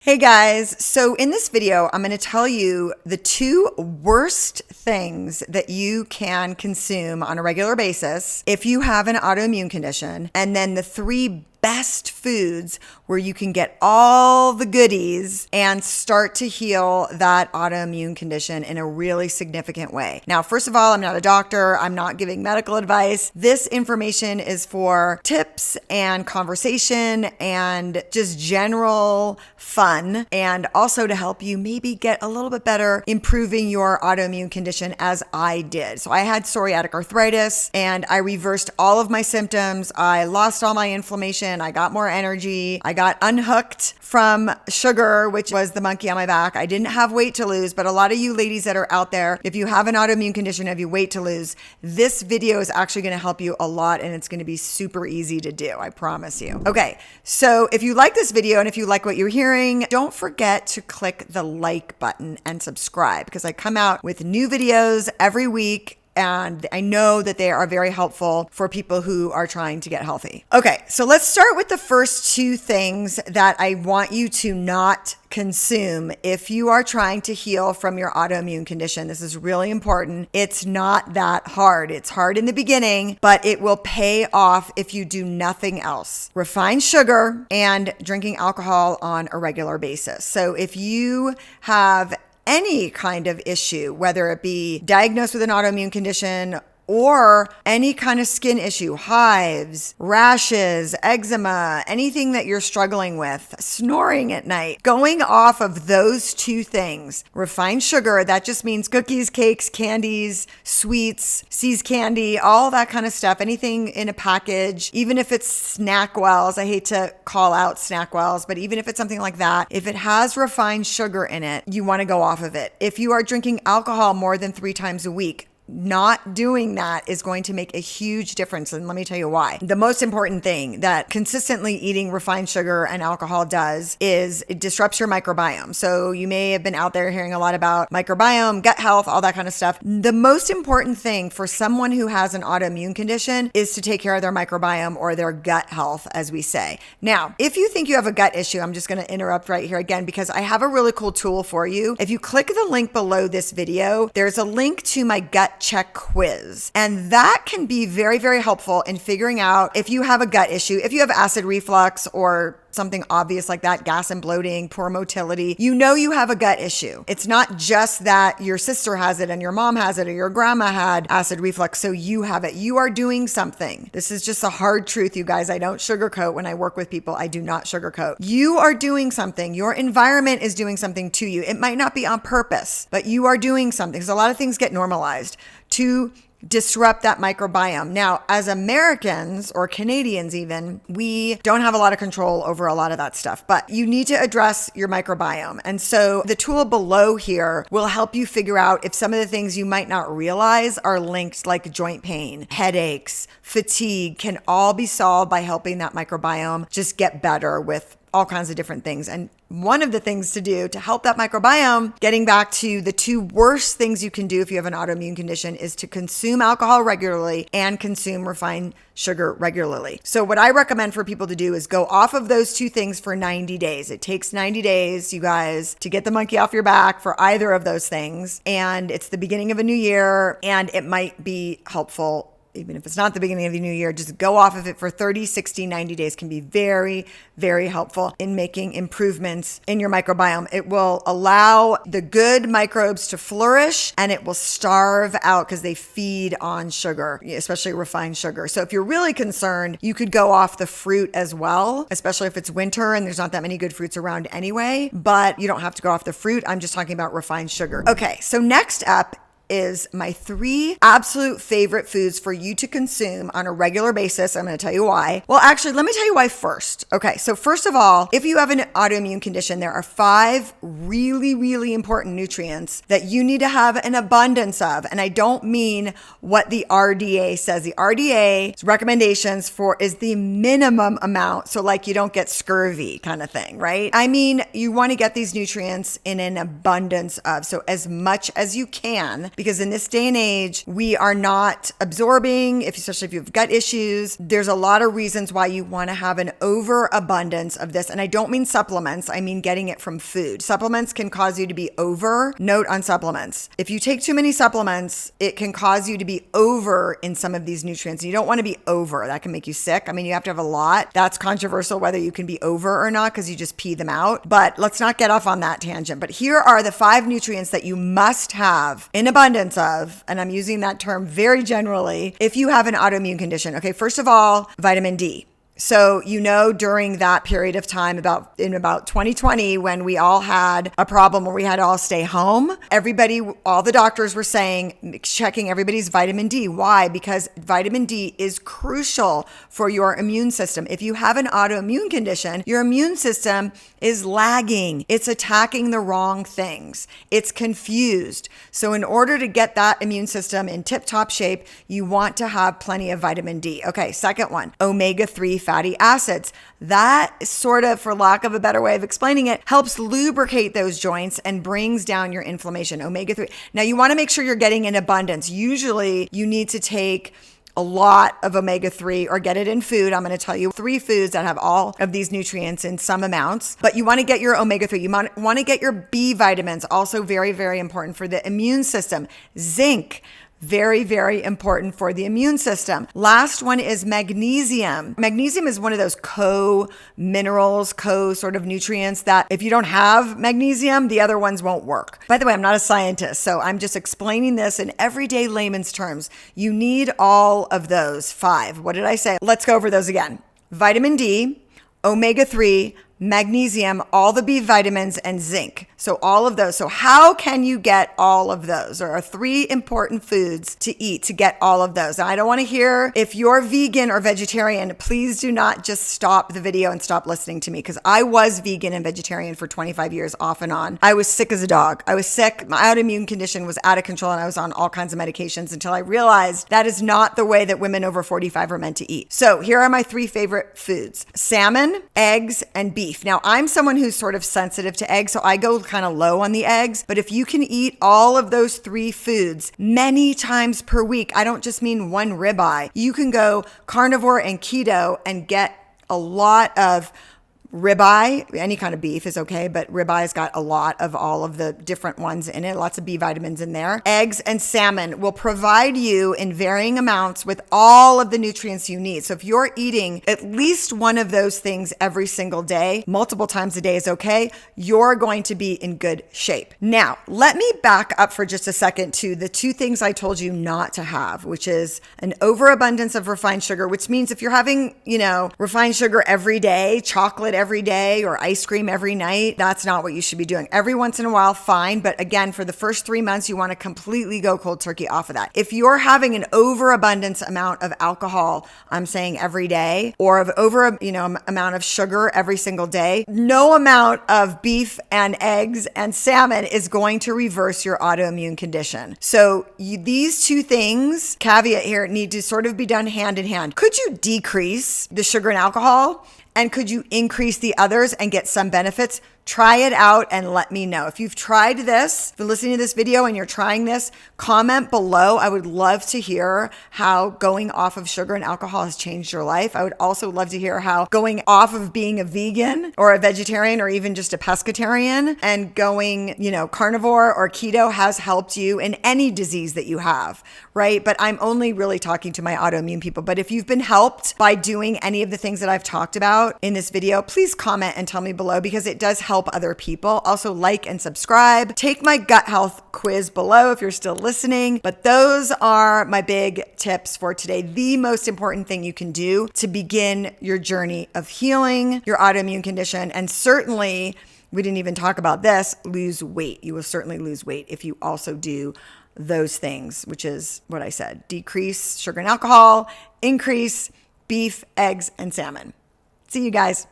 Hey guys, so in this video, I'm going to tell you the two worst things that you can consume on a regular basis if you have an autoimmune condition, and then the three best foods where you can get all the goodies and start to heal that autoimmune condition in a really significant way. Now, first of all, I'm not a doctor. I'm not giving medical advice. This information is for tips and conversation and just general fun, and also to help you maybe get a little bit better improving your autoimmune condition as I did. So I had psoriatic arthritis and I reversed all of my symptoms. I lost all my inflammation. I got more energy. I got unhooked from sugar, which was the monkey on my back. I didn't have weight to lose, but a lot of you ladies that are out there, if you have an autoimmune condition, have you weight to lose, this video is actually going to help you a lot, and it's going to be super easy to do. I promise you. Okay. So if you like this video and if you like what you're hearing, don't forget to click the like button and subscribe, because I come out with new videos every week. And I know that they are very helpful for people who are trying to get healthy. Okay, so let's start with the first two things that I want you to not consume if you are trying to heal from your autoimmune condition. This is really important. It's not that hard. It's hard in the beginning, but it will pay off if you do nothing else. Refined sugar and drinking alcohol on a regular basis. So if you have any kind of issue, whether it be diagnosed with an autoimmune condition or any kind of skin issue, hives, rashes, eczema, anything that you're struggling with, snoring at night, going off of those two things, refined sugar, that just means cookies, cakes, candies, sweets, C's candy, all that kind of stuff, anything in a package, even if it's SnackWells, I hate to call out SnackWells, but even if it's something like that, if it has refined sugar in it, you want to go off of it. If you are drinking alcohol more than 3 times a week, not doing that is going to make a huge difference. And let me tell you why. The most important thing that consistently eating refined sugar and alcohol does is it disrupts your microbiome. So you may have been out there hearing a lot about microbiome, gut health, all that kind of stuff. The most important thing for someone who has an autoimmune condition is to take care of their microbiome, or their gut health, as we say. Now, if you think you have a gut issue, I'm just going to interrupt right here again, because I have a really cool tool for you. If you click the link below this video, there's a link to my gut check quiz. And that can be very, very helpful in figuring out if you have a gut issue, if you have acid reflux or something obvious like that, gas and bloating, poor motility, you know you have a gut issue. It's not just that your sister has it and your mom has it or your grandma had acid reflux, so you have it. You are doing something. This is just a hard truth, you guys. I don't sugarcoat when I work with people. I do not sugarcoat. You are doing something. Your environment is doing something to you. It might not be on purpose, but you are doing something, because a lot of things get normalized to disrupt that microbiome. Now, as Americans or Canadians even, we don't have a lot of control over a lot of that stuff, but you need to address your microbiome. And so the tool below here will help you figure out if some of the things you might not realize are linked, like joint pain, headaches, fatigue, can all be solved by helping that microbiome just get better with all kinds of different things. And one of the things to do to help that microbiome, getting back to the two worst things you can do if you have an autoimmune condition, is to consume alcohol regularly and consume refined sugar regularly. So what I recommend for people to do is go off of those two things for 90 days. It takes 90 days, you guys, to get the monkey off your back for either of those things. And it's the beginning of a new year, and it might be helpful. Even if it's not the beginning of the new year, just go off of it for 30, 60, 90 days can be very, very helpful in making improvements in your microbiome. It will allow the good microbes to flourish, and it will starve out because they feed on sugar, especially refined sugar. So if you're really concerned, you could go off the fruit as well, especially if it's winter and there's not that many good fruits around anyway, but you don't have to go off the fruit. I'm just talking about refined sugar. Okay, so next up is my 3 absolute favorite foods for you to consume on a regular basis. I'm going to tell you why. Well, actually, let me tell you why first. Okay, so first of all, if you have an autoimmune condition, there are 5 really, really important nutrients that you need to have an abundance of. And I don't mean what the RDA says. The RDA's recommendations for is the minimum amount. So like you don't get scurvy kind of thing, right? I mean, you want to get these nutrients in an abundance of, so as much as you can, because in this day and age, we are not absorbing, especially if you have gut issues. There's a lot of reasons why you want to have an overabundance of this. And I don't mean supplements, I mean getting it from food. Supplements can cause you to be over. Note on supplements. If you take too many supplements, it can cause you to be over in some of these nutrients. You don't want to be over. That can make you sick. I mean, you have to have a lot. That's controversial whether you can be over or not because you just pee them out. But let's not get off on that tangent. But here are the 5 nutrients that you must have in abundance of, and I'm using that term very generally, if you have an autoimmune condition. Okay, first of all, vitamin D. So, during that period of time, in about 2020, when we all had a problem where we had to all stay home, all the doctors were checking everybody's vitamin D. Why? Because vitamin D is crucial for your immune system. If you have an autoimmune condition, your immune system is lagging. It's attacking the wrong things. It's confused. So in order to get that immune system in tip-top shape, you want to have plenty of vitamin D. Okay, second one, omega-3 fatty acids. That sort of, for lack of a better way of explaining it, helps lubricate those joints and brings down your inflammation. Omega-3. Now you want to make sure you're getting in abundance. Usually you need to take a lot of omega-3 or get it in food. I'm going to tell you 3 foods that have all of these nutrients in some amounts, but you want to get your omega-3. You want to get your B vitamins, also very, very important for the immune system. Zinc. Very, very important for the immune system. Last one is magnesium. Magnesium is one of those co-minerals, sort of nutrients that if you don't have magnesium, the other ones won't work. By the way, I'm not a scientist, so I'm just explaining this in everyday layman's terms. You need all of those 5. What did I say? Let's go over those again. Vitamin D, omega-3, magnesium, all the B vitamins, and zinc. So all of those. So how can you get all of those? There are 3 important foods to eat to get all of those. Now, I don't want to hear if you're vegan or vegetarian, please do not just stop the video and stop listening to me, because I was vegan and vegetarian for 25 years off and on. I was sick as a dog. I was sick. My autoimmune condition was out of control and I was on all kinds of medications until I realized that is not the way that women over 45 are meant to eat. So here are my 3 favorite foods: salmon, eggs, and beef. Now, I'm someone who's sort of sensitive to eggs, so I go kind of low on the eggs. But if you can eat all of those 3 foods many times per week, I don't just mean one ribeye. You can go carnivore and keto and get a lot of ribeye. Any kind of beef is okay, but ribeye's got a lot of all of the different ones in it, lots of B vitamins in there. Eggs and salmon will provide you in varying amounts with all of the nutrients you need. So if you're eating at least one of those things every single day, multiple times a day is okay, you're going to be in good shape. Now, let me back up for just a second to the 2 things I told you not to have, which is an overabundance of refined sugar, which means if you're having, refined sugar every day, chocolate every day, or ice cream every night, that's not what you should be doing. Every once in a while, fine. But again, for the first 3 months, you want to completely go cold turkey off of that. If you're having an overabundance amount of alcohol, I'm saying every day, or of amount of sugar every single day, no amount of beef and eggs and salmon is going to reverse your autoimmune condition. So these 2 things, caveat here, need to sort of be done hand in hand. Could you decrease the sugar and alcohol? And could you increase the others and get some benefits? Try it out and let me know. If you've tried this, if you're listening to this video and you're trying this, comment below. I would love to hear how going off of sugar and alcohol has changed your life. I would also love to hear how going off of being a vegan or a vegetarian or even just a pescatarian and going, carnivore or keto has helped you in any disease that you have, right? But I'm only really talking to my autoimmune people. But if you've been helped by doing any of the things that I've talked about in this video, please comment and tell me below, because it does help other people. Also, like and subscribe. Take my gut health quiz below if you're still listening. But those are my big tips for today. The most important thing you can do to begin your journey of healing your autoimmune condition. And certainly, we didn't even talk about this, lose weight. You will certainly lose weight if you also do those things, which is what I said: decrease sugar and alcohol, increase beef, eggs, and salmon. See you guys.